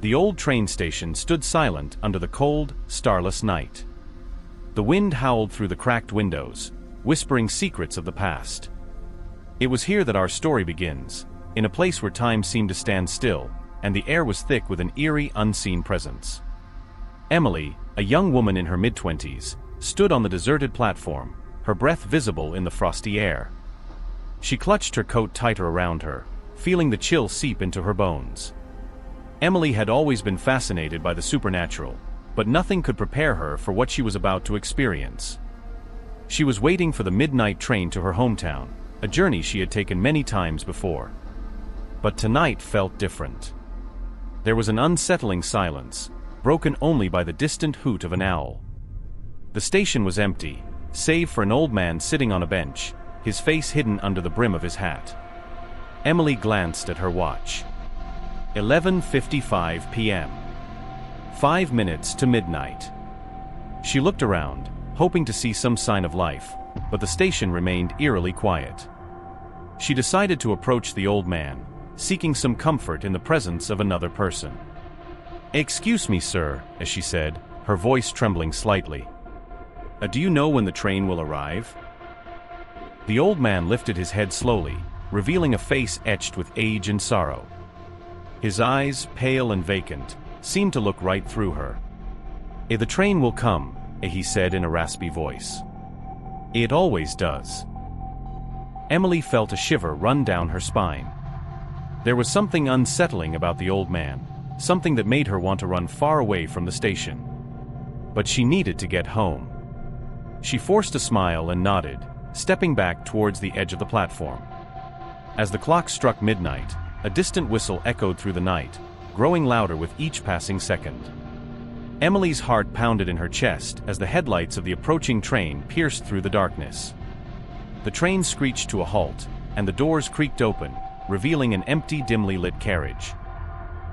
The old train station stood silent under the cold, starless night. The wind howled through the cracked windows, whispering secrets of the past. It was here that our story begins, in a place where time seemed to stand still, and the air was thick with an eerie, unseen presence. Emily, a young woman in her mid-20s, stood on the deserted platform, her breath visible in the frosty air. She clutched her coat tighter around her, feeling the chill seep into her bones. Emily had always been fascinated by the supernatural, but nothing could prepare her for what she was about to experience. She was waiting for the midnight train to her hometown, a journey she had taken many times before. But tonight felt different. There was an unsettling silence, broken only by the distant hoot of an owl. The station was empty, save for an old man sitting on a bench, his face hidden under the brim of his hat. Emily glanced at her watch. 11:55 p.m. 5 minutes to midnight. She looked around, hoping to see some sign of life, but the station remained eerily quiet. She decided to approach the old man, seeking some comfort in the presence of another person. "Excuse me, sir," as she said, her voice trembling slightly. Do you know when the train will arrive?" The old man lifted his head slowly, revealing a face etched with age and sorrow. His eyes, pale and vacant, seemed to look right through her. "The train will come," he said in a raspy voice. "It always does." Emily felt a shiver run down her spine. There was something unsettling about the old man, something that made her want to run far away from the station. But she needed to get home. She forced a smile and nodded, stepping back towards the edge of the platform. As the clock struck midnight, a distant whistle echoed through the night, growing louder with each passing second. Emily's heart pounded in her chest as the headlights of the approaching train pierced through the darkness. The train screeched to a halt, and the doors creaked open, revealing an empty, dimly lit carriage.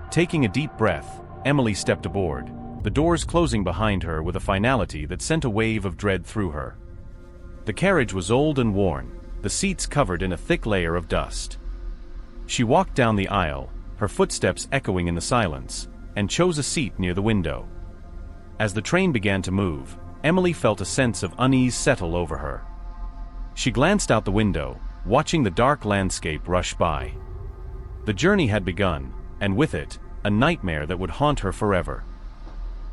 Taking a deep breath, Emily stepped aboard, the doors closing behind her with a finality that sent a wave of dread through her. The carriage was old and worn, the seats covered in a thick layer of dust. She walked down the aisle, her footsteps echoing in the silence, and chose a seat near the window. As the train began to move, Emily felt a sense of unease settle over her. She glanced out the window, watching the dark landscape rush by. The journey had begun, and with it, a nightmare that would haunt her forever.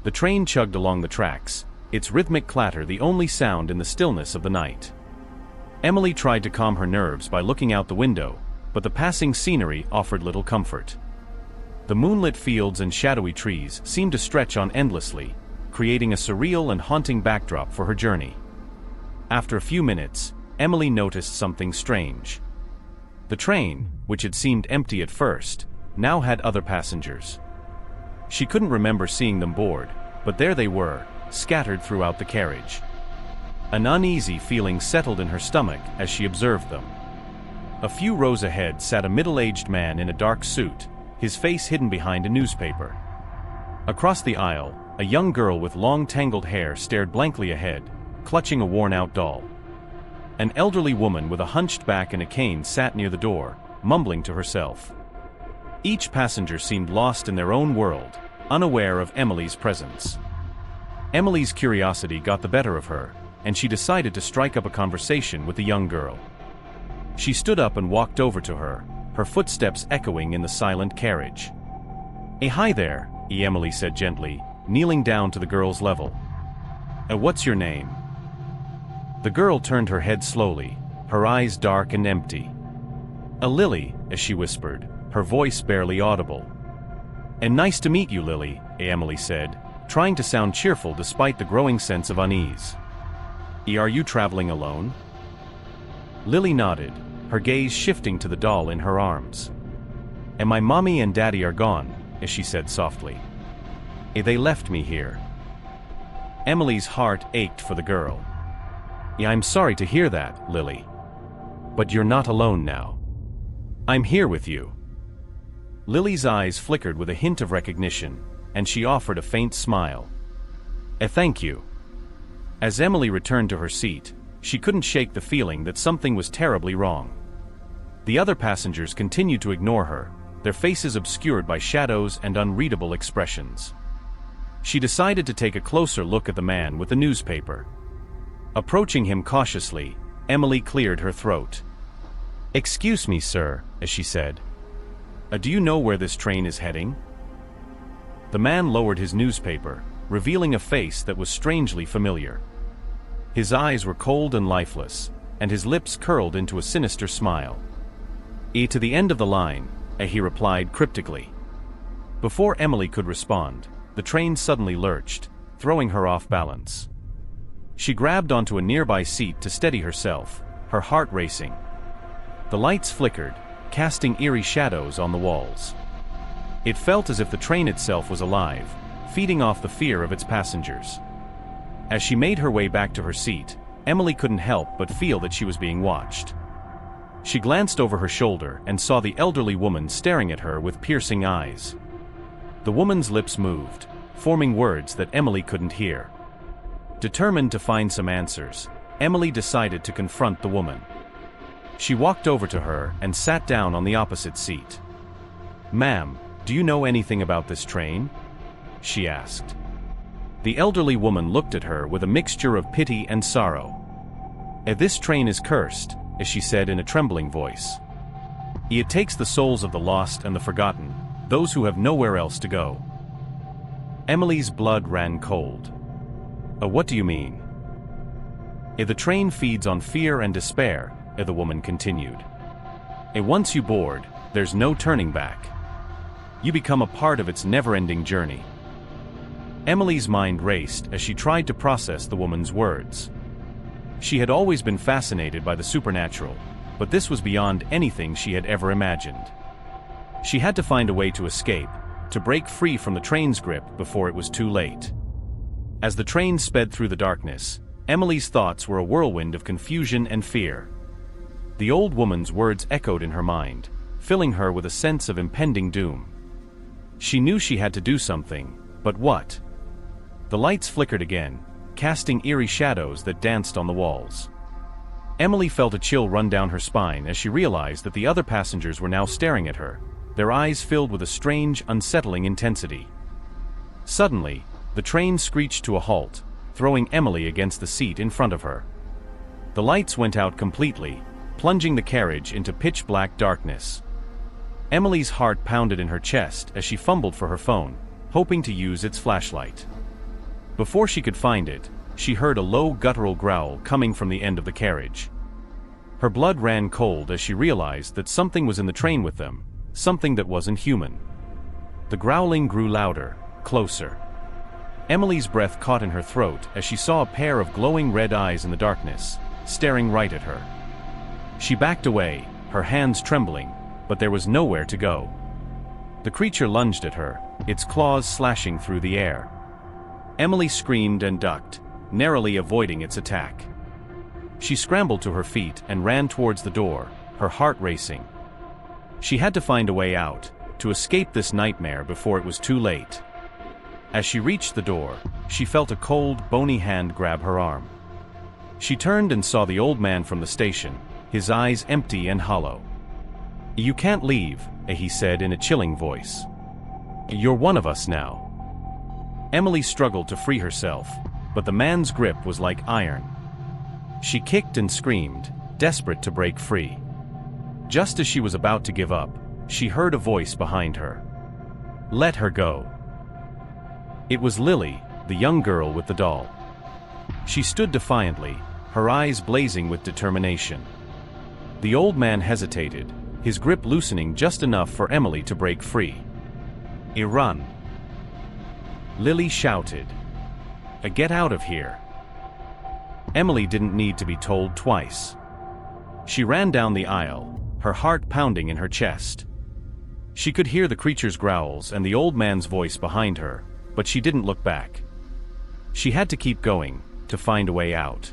The train chugged along the tracks, its rhythmic clatter the only sound in the stillness of the night. Emily tried to calm her nerves by looking out the window, but the passing scenery offered little comfort. The moonlit fields and shadowy trees seemed to stretch on endlessly, creating a surreal and haunting backdrop for her journey. After a few minutes, Emily noticed something strange. The train, which had seemed empty at first, now had other passengers. She couldn't remember seeing them board, but there they were, scattered throughout the carriage. An uneasy feeling settled in her stomach as she observed them. A few rows ahead sat a middle-aged man in a dark suit, his face hidden behind a newspaper. Across the aisle, a young girl with long tangled hair stared blankly ahead, clutching a worn-out doll. An elderly woman with a hunched back and a cane sat near the door, mumbling to herself. Each passenger seemed lost in their own world, unaware of Emily's presence. Emily's curiosity got the better of her, and she decided to strike up a conversation with the young girl. She stood up and walked over to her, her footsteps echoing in the silent carriage. Hi there," Emily said gently, kneeling down to the girl's level. What's your name?" The girl turned her head slowly, her eyes dark and empty. Lily," as she whispered, her voice barely audible. Nice to meet you, Lily," Emily said, trying to sound cheerful despite the growing sense of unease. Are you traveling alone?" Lily nodded, her gaze shifting to the doll in her arms. "And my mommy and daddy are gone," as she said softly. They left me here." Emily's heart ached for the girl. "I'm sorry to hear that, Lily. But you're not alone now. I'm here with you." Lily's eyes flickered with a hint of recognition, and she offered a faint smile. Thank you." As Emily returned to her seat, she couldn't shake the feeling that something was terribly wrong. The other passengers continued to ignore her, their faces obscured by shadows and unreadable expressions. She decided to take a closer look at the man with the newspaper. Approaching him cautiously, Emily cleared her throat. "Excuse me, sir," as she said. Do you know where this train is heading?" The man lowered his newspaper, revealing a face that was strangely familiar. His eyes were cold and lifeless, and his lips curled into a sinister smile. "To the end of the line," he replied cryptically. Before Emily could respond, the train suddenly lurched, throwing her off balance. She grabbed onto a nearby seat to steady herself, her heart racing. The lights flickered, casting eerie shadows on the walls. It felt as if the train itself was alive, feeding off the fear of its passengers. As she made her way back to her seat, Emily couldn't help but feel that she was being watched. She glanced over her shoulder and saw the elderly woman staring at her with piercing eyes. The woman's lips moved, forming words that Emily couldn't hear. Determined to find some answers, Emily decided to confront the woman. She walked over to her and sat down on the opposite seat. "Ma'am, do you know anything about this train?" she asked. The elderly woman looked at her with a mixture of pity and sorrow. "This train is cursed," as she said in a trembling voice. "It takes the souls of the lost and the forgotten, those who have nowhere else to go." Emily's blood ran cold. What do you mean?" The train feeds on fear and despair," the woman continued. "Once you board, there's no turning back. You become a part of its never-ending journey." Emily's mind raced as she tried to process the woman's words. She had always been fascinated by the supernatural, but this was beyond anything she had ever imagined. She had to find a way to escape, to break free from the train's grip before it was too late. As the train sped through the darkness, Emily's thoughts were a whirlwind of confusion and fear. The old woman's words echoed in her mind, filling her with a sense of impending doom. She knew she had to do something, but what? The lights flickered again, casting eerie shadows that danced on the walls. Emily felt a chill run down her spine as she realized that the other passengers were now staring at her, their eyes filled with a strange, unsettling intensity. Suddenly, the train screeched to a halt, throwing Emily against the seat in front of her. The lights went out completely, plunging the carriage into pitch-black darkness. Emily's heart pounded in her chest as she fumbled for her phone, hoping to use its flashlight. Before she could find it, she heard a low guttural growl coming from the end of the carriage. Her blood ran cold as she realized that something was in the train with them, something that wasn't human. The growling grew louder, closer. Emily's breath caught in her throat as she saw a pair of glowing red eyes in the darkness, staring right at her. She backed away, her hands trembling, but there was nowhere to go. The creature lunged at her, its claws slashing through the air. Emily screamed and ducked, narrowly avoiding its attack. She scrambled to her feet and ran towards the door, her heart racing. She had to find a way out, to escape this nightmare before it was too late. As she reached the door, she felt a cold, bony hand grab her arm. She turned and saw the old man from the station, his eyes empty and hollow. "You can't leave," he said in a chilling voice. "You're one of us now." Emily struggled to free herself, but the man's grip was like iron. She kicked and screamed, desperate to break free. Just as she was about to give up, she heard a voice behind her. "Let her go." It was Lily, the young girl with the doll. She stood defiantly, her eyes blazing with determination. The old man hesitated, his grip loosening just enough for Emily to break free. "Run!" Lily shouted. "Get out of here!" Emily didn't need to be told twice. She ran down the aisle, her heart pounding in her chest. She could hear the creature's growls and the old man's voice behind her, but she didn't look back. She had to keep going, to find a way out.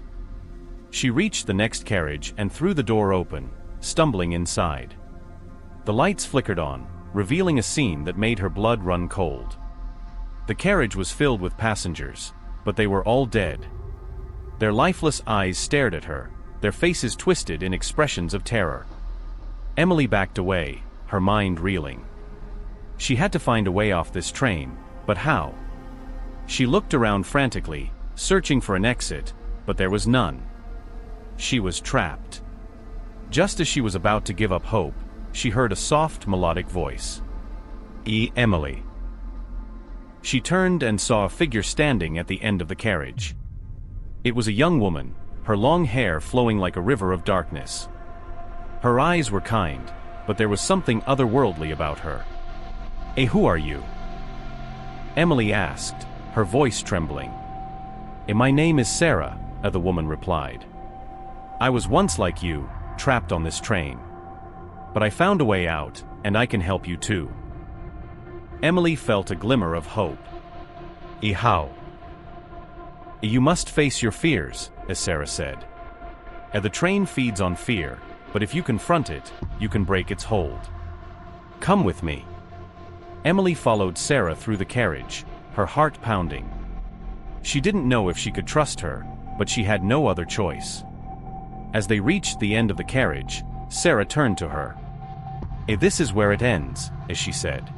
She reached the next carriage and threw the door open, stumbling inside. The lights flickered on, revealing a scene that made her blood run cold. The carriage was filled with passengers, but they were all dead. Their lifeless eyes stared at her, their faces twisted in expressions of terror. Emily backed away, her mind reeling. She had to find a way off this train, but how? She looked around frantically, searching for an exit, but there was none. She was trapped. Just as she was about to give up hope, she heard a soft, melodic voice. Emily." She turned and saw a figure standing at the end of the carriage. It was a young woman, her long hair flowing like a river of darkness. Her eyes were kind, but there was something otherworldly about her. Who are you?" Emily asked, her voice trembling. My name is Sarah," the woman replied. "I was once like you, trapped on this train. But I found a way out, and I can help you too." Emily felt a glimmer of hope. How?" "You must face your fears," as Sarah said. The train feeds on fear, but if you confront it, you can break its hold. Come with me." Emily followed Sarah through the carriage, her heart pounding. She didn't know if she could trust her, but she had no other choice. As they reached the end of the carriage, Sarah turned to her. This is where it ends," as she said.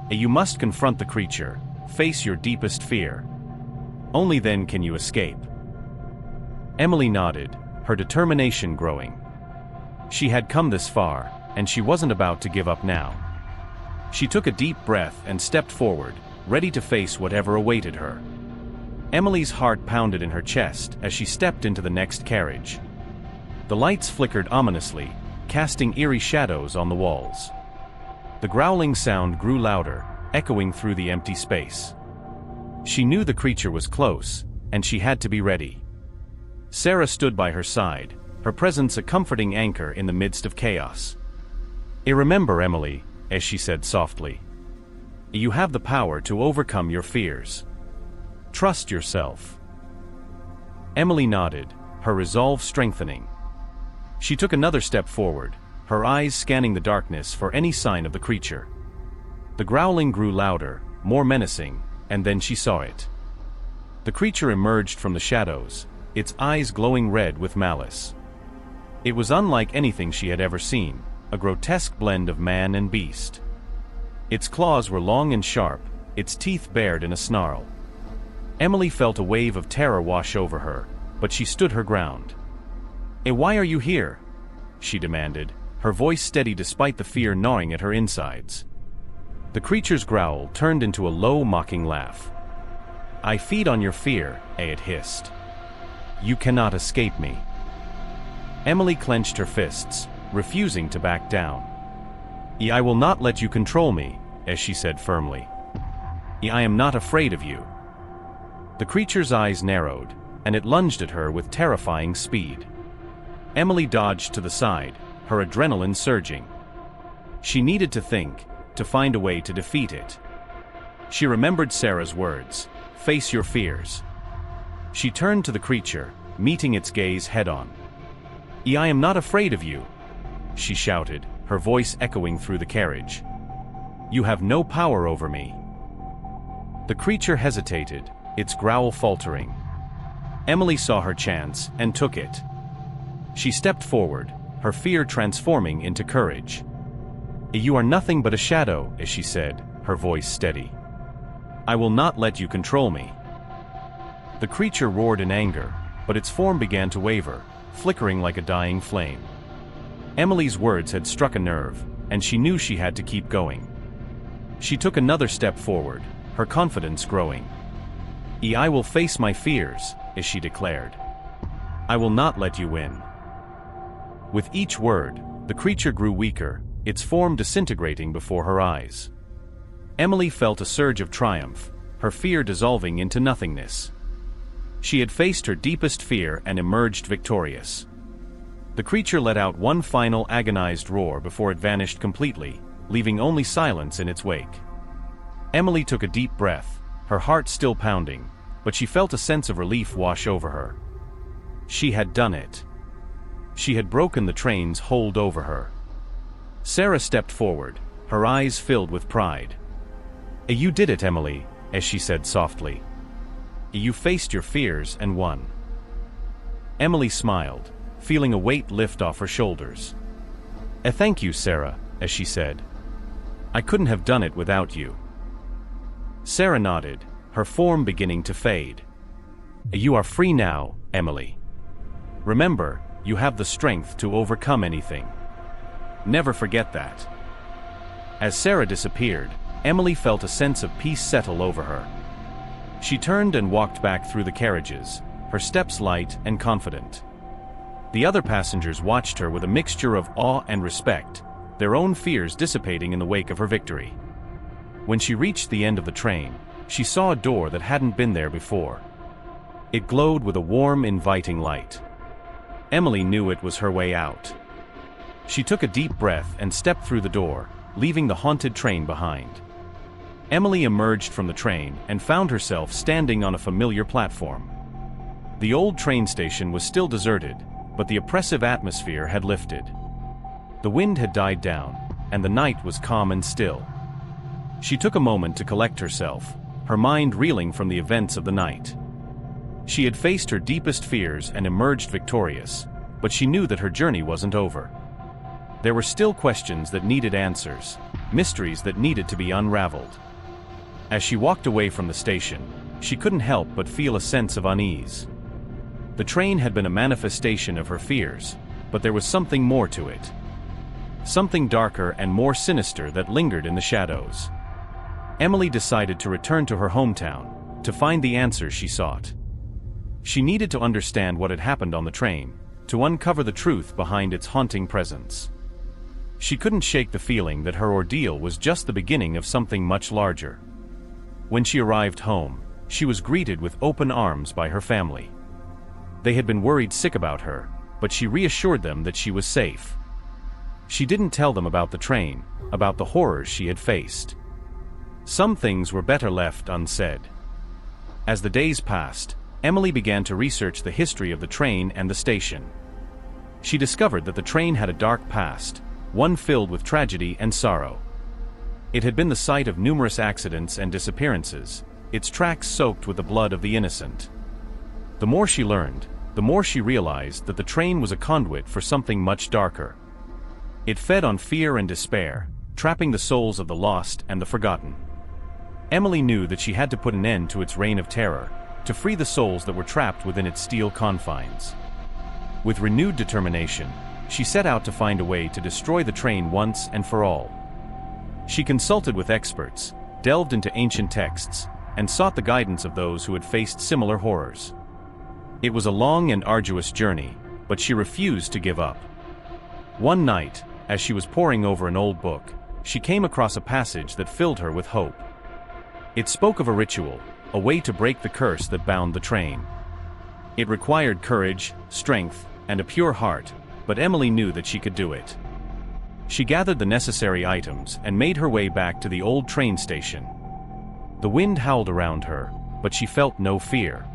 You must confront the creature, face your deepest fear. Only then can you escape." Emily nodded, her determination growing. She had come this far, and she wasn't about to give up now. She took a deep breath and stepped forward, ready to face whatever awaited her. Emily's heart pounded in her chest as she stepped into the next carriage. The lights flickered ominously, casting eerie shadows on the walls. The growling sound grew louder, echoing through the empty space. She knew the creature was close, and she had to be ready. Sarah stood by her side, her presence a comforting anchor in the midst of chaos. Remember, Emily," as she said softly. "You have the power to overcome your fears. Trust yourself." Emily nodded, her resolve strengthening. She took another step forward, her eyes scanning the darkness for any sign of the creature. The growling grew louder, more menacing, and then she saw it. The creature emerged from the shadows, its eyes glowing red with malice. It was unlike anything she had ever seen, a grotesque blend of man and beast. Its claws were long and sharp, its teeth bared in a snarl. Emily felt a wave of terror wash over her, but she stood her ground. Why are you here?" she demanded, her voice steady despite the fear gnawing at her insides. The creature's growl turned into a low, mocking laugh. "I feed on your fear," it hissed. "You cannot escape me." Emily clenched her fists, refusing to back down. "I will not let you control me," as she said firmly. "I am not afraid of you." The creature's eyes narrowed, and it lunged at her with terrifying speed. Emily dodged to the side, her adrenaline surging. She needed to think, to find a way to defeat it. She remembered Sarah's words, "Face your fears." She turned to the creature, meeting its gaze head-on. "I am not afraid of you," she shouted, her voice echoing through the carriage. "You have no power over me." The creature hesitated, its growl faltering. Emily saw her chance and took it. She stepped forward, her fear transforming into courage. "You are nothing but a shadow," as she said, her voice steady. "I will not let you control me." The creature roared in anger, but its form began to waver, flickering like a dying flame. Emily's words had struck a nerve, and she knew she had to keep going. She took another step forward, her confidence growing. "I will face my fears," as she declared. "I will not let you win." With each word, the creature grew weaker, its form disintegrating before her eyes. Emily felt a surge of triumph, her fear dissolving into nothingness. She had faced her deepest fear and emerged victorious. The creature let out one final agonized roar before it vanished completely, leaving only silence in its wake. Emily took a deep breath, her heart still pounding, but she felt a sense of relief wash over her. She had done it. She had broken the train's hold over her. Sarah stepped forward, her eyes filled with pride. "You did it, Emily," as she said softly. "You faced your fears and won." Emily smiled, feeling a weight lift off her shoulders. "Thank you, Sarah," as she said. I couldn't have done it without you. Sarah nodded, her form beginning to fade. You are free now, Emily. Remember, you have the strength to overcome anything. Never forget that. As Sarah disappeared, Emily felt a sense of peace settle over her. She turned and walked back through the carriages, her steps light and confident. The other passengers watched her with a mixture of awe and respect, their own fears dissipating in the wake of her victory. When she reached the end of the train, she saw a door that hadn't been there before. It glowed with a warm, inviting light. Emily knew it was her way out. She took a deep breath and stepped through the door, leaving the haunted train behind. Emily emerged from the train and found herself standing on a familiar platform. The old train station was still deserted, but the oppressive atmosphere had lifted. The wind had died down, and the night was calm and still. She took a moment to collect herself, her mind reeling from the events of the night. She had faced her deepest fears and emerged victorious, but she knew that her journey wasn't over. There were still questions that needed answers, mysteries that needed to be unraveled. As she walked away from the station, she couldn't help but feel a sense of unease. The train had been a manifestation of her fears, but there was something more to it. Something darker and more sinister that lingered in the shadows. Emily decided to return to her hometown, to find the answers she sought. She needed to understand what had happened on the train, to uncover the truth behind its haunting presence. She couldn't shake the feeling that her ordeal was just the beginning of something much larger. When she arrived home, she was greeted with open arms by her family. They had been worried sick about her, but she reassured them that she was safe. She didn't tell them about the train, about the horrors she had faced. Some things were better left unsaid. As the days passed, Emily began to research the history of the train and the station. She discovered that the train had a dark past, one filled with tragedy and sorrow. It had been the site of numerous accidents and disappearances, its tracks soaked with the blood of the innocent. The more she learned, the more she realized that the train was a conduit for something much darker. It fed on fear and despair, trapping the souls of the lost and the forgotten. Emily knew that she had to put an end to its reign of terror, to free the souls that were trapped within its steel confines. With renewed determination, she set out to find a way to destroy the train once and for all. She consulted with experts, delved into ancient texts, and sought the guidance of those who had faced similar horrors. It was a long and arduous journey, but she refused to give up. One night, as she was poring over an old book, she came across a passage that filled her with hope. It spoke of a ritual, a way to break the curse that bound the train. It required courage, strength, and a pure heart, but Emily knew that she could do it. She gathered the necessary items and made her way back to the old train station. The wind howled around her, but she felt no fear.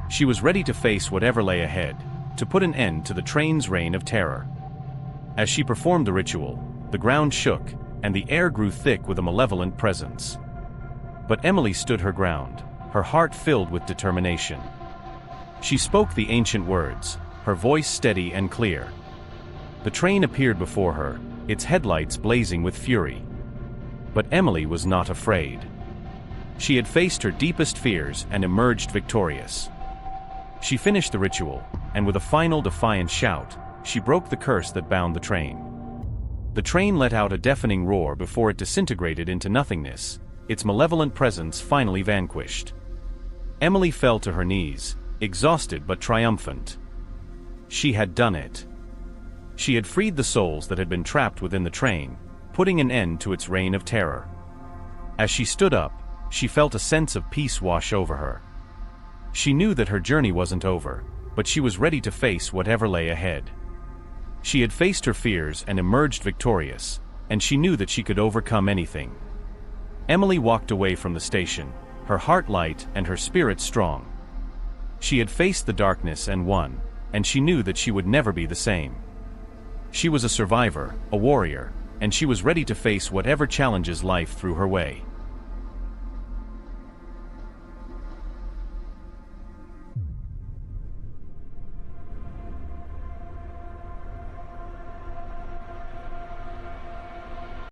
She was ready to face whatever lay ahead, to put an end to the train's reign of terror. As she performed the ritual, the ground shook, and the air grew thick with a malevolent presence. But Emily stood her ground, her heart filled with determination. She spoke the ancient words, her voice steady and clear. The train appeared before her, its headlights blazing with fury. But Emily was not afraid. She had faced her deepest fears and emerged victorious. She finished the ritual, and with a final defiant shout, she broke the curse that bound the train. The train let out a deafening roar before it disintegrated into nothingness, its malevolent presence finally vanquished. Emily fell to her knees, exhausted but triumphant. She had done it. She had freed the souls that had been trapped within the train, putting an end to its reign of terror. As she stood up, she felt a sense of peace wash over her. She knew that her journey wasn't over, but she was ready to face whatever lay ahead. She had faced her fears and emerged victorious, and she knew that she could overcome anything. Emily walked away from the station, her heart light and her spirit strong. She had faced the darkness and won, and she knew that she would never be the same. She was a survivor, a warrior, and she was ready to face whatever challenges life threw her way.